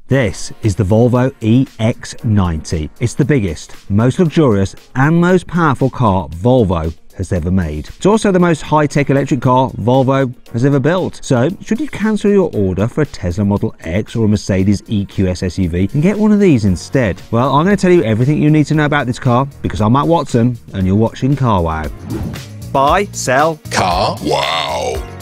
This is the Volvo EX90. It's the biggest, most luxurious and most powerful car Volvo has ever made. It's also the most high-tech electric car Volvo has ever built. So, should you cancel your order for a Tesla Model X or a Mercedes EQS SUV and get one of these instead? Well, I'm going to tell you everything you need to know about this car because I'm Matt Watson and you're watching CarWow. Buy, sell, CarWow.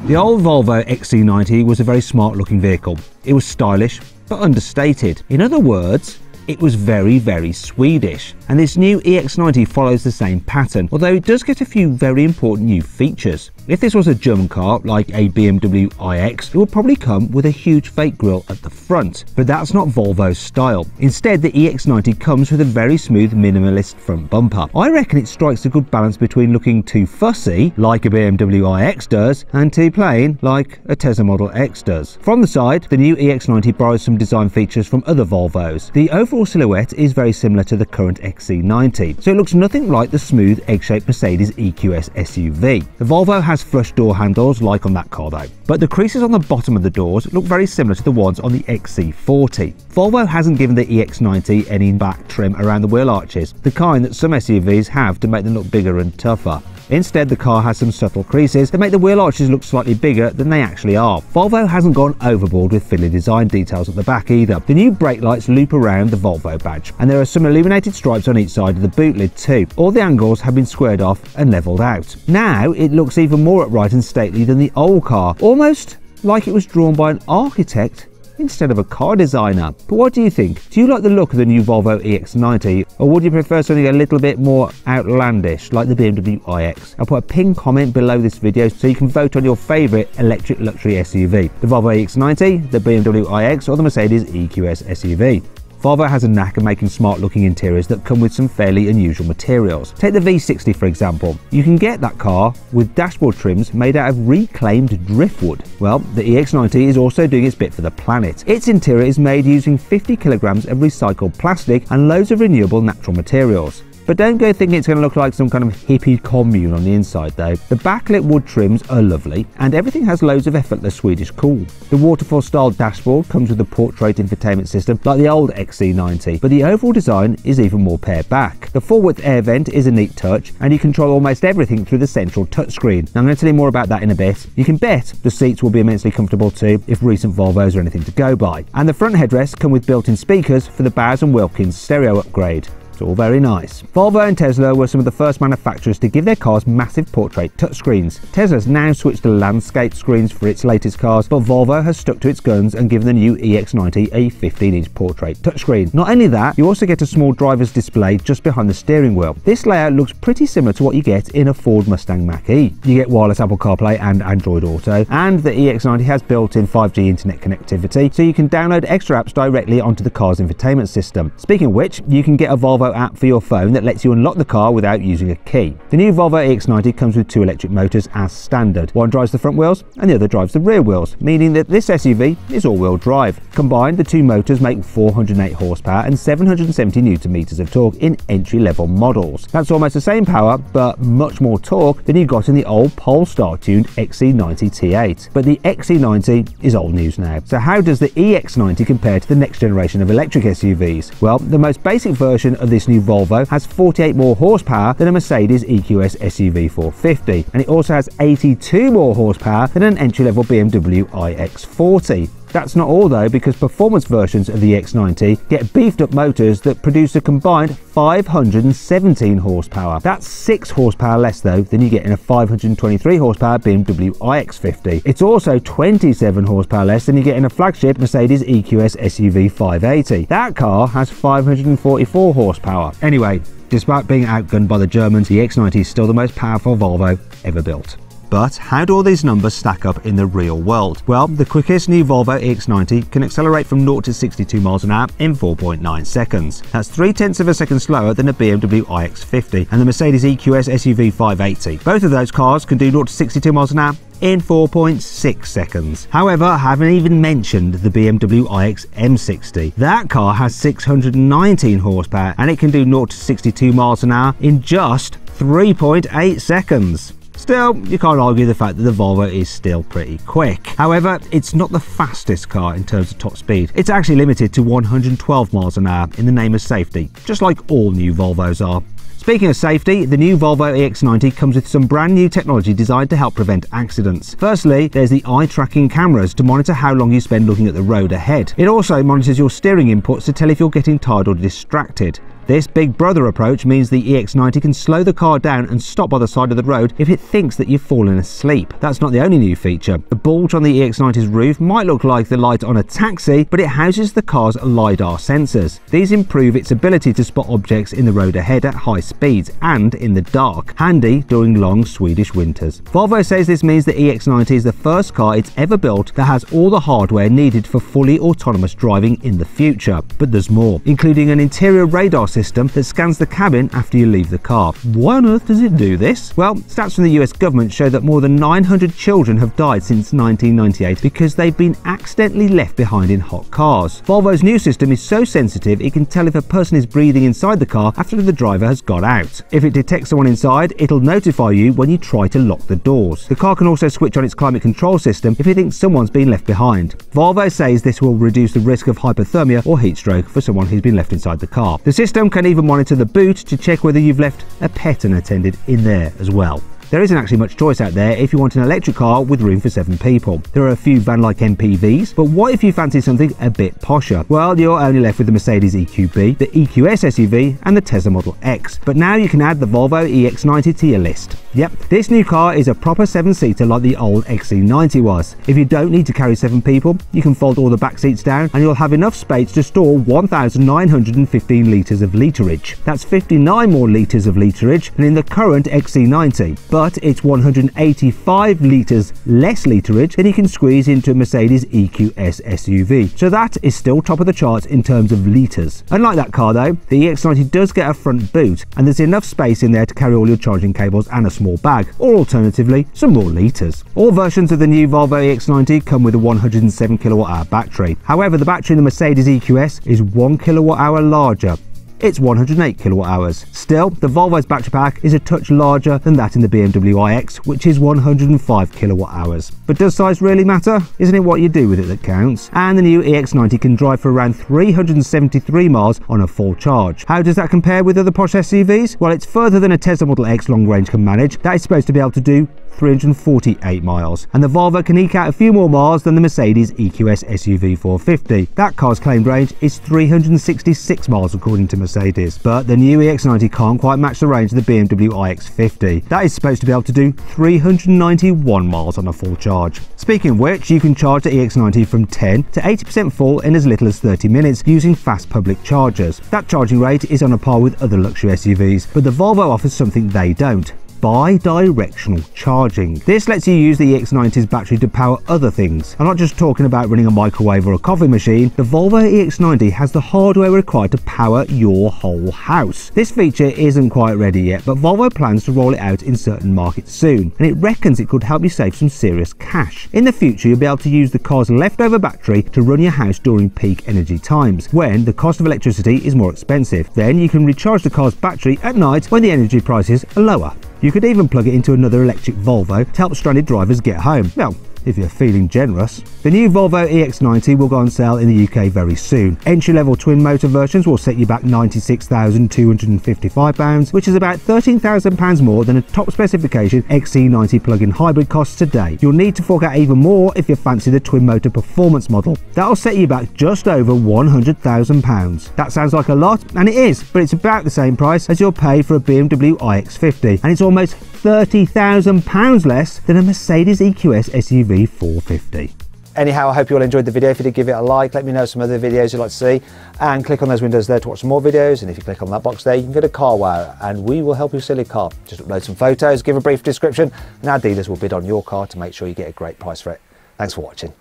The old Volvo XC90 was a very smart-looking vehicle. It was stylish, but understated. In other words, it was very, very Swedish. And this new EX90 follows the same pattern, although it does get a few very important new features. If this was a German car, like a BMW iX, it would probably come with a huge fake grille at the front. But that's not Volvo's style. Instead, the EX90 comes with a very smooth minimalist front bumper. I reckon it strikes a good balance between looking too fussy, like a BMW iX does, and too plain, like a Tesla Model X does. From the side, the new EX90 borrows some design features from other Volvos. The overall silhouette is very similar to the current XC90, so it looks nothing like the smooth egg-shaped Mercedes EQS SUV. The Volvo has flush door handles like on that car though, but the creases on the bottom of the doors look very similar to the ones on the XC40. Volvo hasn't given the EX90 any back trim around the wheel arches, the kind that some SUVs have to make them look bigger and tougher. Instead, the car has some subtle creases that make the wheel arches look slightly bigger than they actually are. Volvo hasn't gone overboard with fiddly design details at the back either. The new brake lights loop around the Volvo badge, and there are some illuminated stripes on each side of the boot lid too. All the angles have been squared off and levelled out. Now it looks even more upright and stately than the old car, almost like it was drawn by an architect instead of a car designer. But what do you think? Do you like the look of the new Volvo EX90, or would you prefer something a little bit more outlandish like the BMW iX? I'll put a pinned comment below this video so you can vote on your favourite electric luxury SUV, the Volvo EX90, the BMW iX or the Mercedes EQS SUV. Volvo has a knack of making smart looking interiors that come with some fairly unusual materials. Take the V60 for example. You can get that car with dashboard trims made out of reclaimed driftwood. Well, the EX90 is also doing its bit for the planet. Its interior is made using 50 kilograms of recycled plastic and loads of renewable natural materials. But don't go thinking it's going to look like some kind of hippie commune on the inside though. The backlit wood trims are lovely and everything has loads of effortless Swedish cool. The waterfall style dashboard comes with a portrait infotainment system like the old XC90, but the overall design is even more pared back. The full width air vent is a neat touch and you control almost everything through the central touchscreen. Now I'm going to tell you more about that in a bit. You can bet the seats will be immensely comfortable too if recent Volvos are anything to go by. And the front headrests come with built-in speakers for the Bowers & Wilkins stereo upgrade. It's all very nice. Volvo and Tesla were some of the first manufacturers to give their cars massive portrait touchscreens. Tesla's now switched to landscape screens for its latest cars, but Volvo has stuck to its guns and given the new EX90 a 15-inch portrait touchscreen. Not only that, you also get a small driver's display just behind the steering wheel. This layout looks pretty similar to what you get in a Ford Mustang Mach-E. You get wireless Apple CarPlay and Android Auto, and the EX90 has built-in 5G internet connectivity, so you can download extra apps directly onto the car's infotainment system. Speaking of which, you can get a Volvo app for your phone that lets you unlock the car without using a key. The new Volvo EX90 comes with two electric motors as standard. One drives the front wheels and the other drives the rear wheels, meaning that this SUV is all-wheel drive. Combined, the two motors make 408 horsepower and 770 newton meters of torque in entry-level models. That's almost the same power, but much more torque than you got in the old Polestar-tuned XC90 T8. But the XC90 is old news now. So how does the EX90 compare to the next generation of electric SUVs? Well, the most basic version of this new Volvo has 48 more horsepower than a Mercedes EQS SUV 450, and it also has 82 more horsepower than an entry-level BMW iX40. That's not all though, because performance versions of the EX90 get beefed up motors that produce a combined 517 horsepower. That's 6 horsepower less though than you get in a 523 horsepower BMW iX50. It's also 27 horsepower less than you get in a flagship Mercedes EQS SUV 580. That car has 544 horsepower. Anyway, despite being outgunned by the Germans, the EX90 is still the most powerful Volvo ever built. But how do all these numbers stack up in the real world? Well, the quickest new Volvo EX90 can accelerate from 0 to 62 miles an hour in 4.9 seconds. That's 0.3 of a second slower than a BMW iX50 and the Mercedes EQS SUV 580. Both of those cars can do 0 to 62 miles an hour in 4.6 seconds. However, I haven't even mentioned the BMW iX M60. That car has 619 horsepower and it can do 0 to 62 miles an hour in just 3.8 seconds. Still, you can't argue the fact that the Volvo is still pretty quick. However, it's not the fastest car in terms of top speed. It's actually limited to 112 miles an hour in the name of safety, just like all new Volvos are. Speaking of safety, the new Volvo EX90 comes with some brand new technology designed to help prevent accidents. Firstly, there's the eye tracking cameras to monitor how long you spend looking at the road ahead. It also monitors your steering inputs to tell if you're getting tired or distracted. This Big Brother approach means the EX90 can slow the car down and stop by the side of the road if it thinks that you've fallen asleep. That's not the only new feature. The bulge on the EX90's roof might look like the light on a taxi, but it houses the car's LiDAR sensors. These improve its ability to spot objects in the road ahead at high speeds and in the dark, handy during long Swedish winters. Volvo says this means the EX90 is the first car it's ever built that has all the hardware needed for fully autonomous driving in the future. But there's more, including an interior radar system that scans the cabin after you leave the car. Why on earth does it do this? Well, stats from the US government show that more than 900 children have died since 1998 because they've been accidentally left behind in hot cars. Volvo's new system is so sensitive it can tell if a person is breathing inside the car after the driver has got out. If it detects someone inside, it'll notify you when you try to lock the doors. The car can also switch on its climate control system if it thinks someone's been left behind. Volvo says this will reduce the risk of hypothermia or heat stroke for someone who's been left inside the car. The system can even monitor the boot to check whether you've left a pet unattended in there as well. There isn't actually much choice out there if you want an electric car with room for 7 people. There are a few van-like MPVs, but what if you fancy something a bit posher? Well, you're only left with the Mercedes EQB, the EQS SUV and the Tesla Model X. But now you can add the Volvo EX90 to your list. Yep, this new car is a proper 7-seater like the old XC90 was. If you don't need to carry 7 people, you can fold all the back seats down and you'll have enough space to store 1,915 litres of literage. That's 59 more litres of literage than in the current XC90. But it's 185 litres less literage than you can squeeze into a Mercedes EQS SUV. So that is still top of the charts in terms of litres. Unlike that car though, the EX90 does get a front boot and there's enough space in there to carry all your charging cables and a small bag, or alternatively, some more litres. All versions of the new Volvo EX90 come with a 107 kWh battery. However, the battery in the Mercedes EQS is 1 kWh larger. It's 108 kWh. Still, the Volvo's battery pack is a touch larger than that in the BMW iX, which is 105 kWh. But does size really matter? Isn't it what you do with it that counts? And the new EX90 can drive for around 373 miles on a full charge. How does that compare with other posh SUVs? Well, it's further than a Tesla Model X long range can manage. That is supposed to be able to do 348 miles, and the Volvo can eke out a few more miles than the Mercedes EQS SUV 450. That car's claimed range is 366 miles according to Mercedes, but the new EX90 can't quite match the range of the BMW iX50. That is supposed to be able to do 391 miles on a full charge. Speaking of which, you can charge the EX90 from 10 to 80% full in as little as 30 minutes using fast public chargers. That charging rate is on a par with other luxury SUVs, but the Volvo offers something they don't: bi-directional charging. This lets you use the EX90's battery to power other things. I'm not just talking about running a microwave or a coffee machine. The Volvo EX90 has the hardware required to power your whole house. This feature isn't quite ready yet, but Volvo plans to roll it out in certain markets soon, and it reckons it could help you save some serious cash. In the future, you'll be able to use the car's leftover battery to run your house during peak energy times, when the cost of electricity is more expensive. Then you can recharge the car's battery at night when the energy prices are lower. You could even plug it into another electric Volvo to help stranded drivers get home. Well, if you're feeling generous. The new Volvo EX90 will go on sale in the UK very soon. Entry-level twin-motor versions will set you back £96,255, which is about £13,000 more than a top specification XC90 plug-in hybrid costs today. You'll need to fork out even more if you fancy the twin-motor performance model. That'll set you back just over £100,000. That sounds like a lot, and it is, but it's about the same price as you'll pay for a BMW iX50, and it's almost £30,000 less than a Mercedes EQS SUV 450. Anyhow, I hope you all enjoyed the video. If you did, give it a like. Let me know some other videos you'd like to see, and click on those windows there to watch some more videos. And if you click on that box there, you can go to Carwow and we will help you sell your car. Just upload some photos, give a brief description, and our dealers will bid on your car to make sure you get a great price for it. Thanks for watching.